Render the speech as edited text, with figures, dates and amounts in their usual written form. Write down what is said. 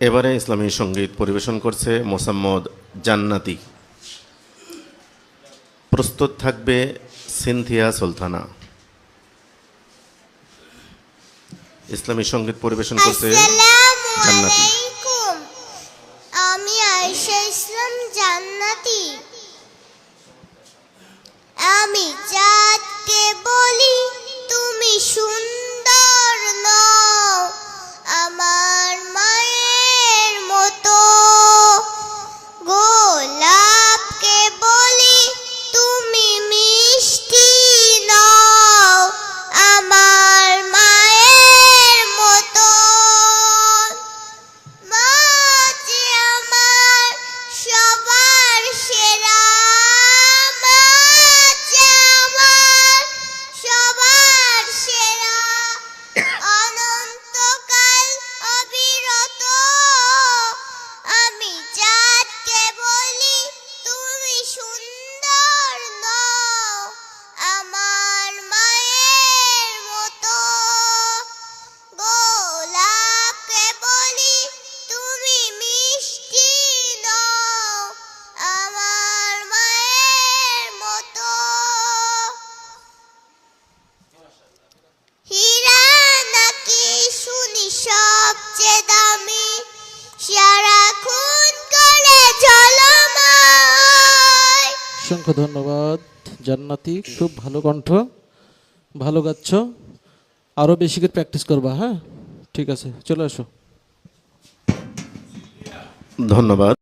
এবারে ইসলামী সঙ্গীত পরিবেশন করছে মোসাম্মদ জান্নাতি। প্রস্তুত থাকবে সিনথিয়া সুলতানা। ইসলামী সঙ্গীত পরিবেশন করছে জান্নাতি। আমি আয়েশা ইসলাম জান্নাতি। আমি চাঁদকে বলি তুমি সুন্দর নও, আমার মায়ের মতো। গোলাপকে বলি তুমি মিষ্টি নও, আমার মায়ের মতো। মা যে আমার সবার সেরা, মা যে আমার সবার সেরা। অনন্তকাল অবিরত আমি চাঁদকে বলি তুমি সুন্দর নও, আমার মায়ের মতো। গোলাপকে বলি তুমি মিষ্টি নও, আমার মায়ের মতো। হীরা নাকি শুনি সবচেয়ে দামি, সারাক্ষণ করে ঝলময়। অসংখ্য ধন্যবাদ জান্নাতি, খুব ভালো কণ্ঠ, ভালো গাচ্ছ। আরও বেশি করে প্র্যাকটিস করবা। হ্যাঁ, ঠিক আছে, চলে আসো। ধন্যবাদ।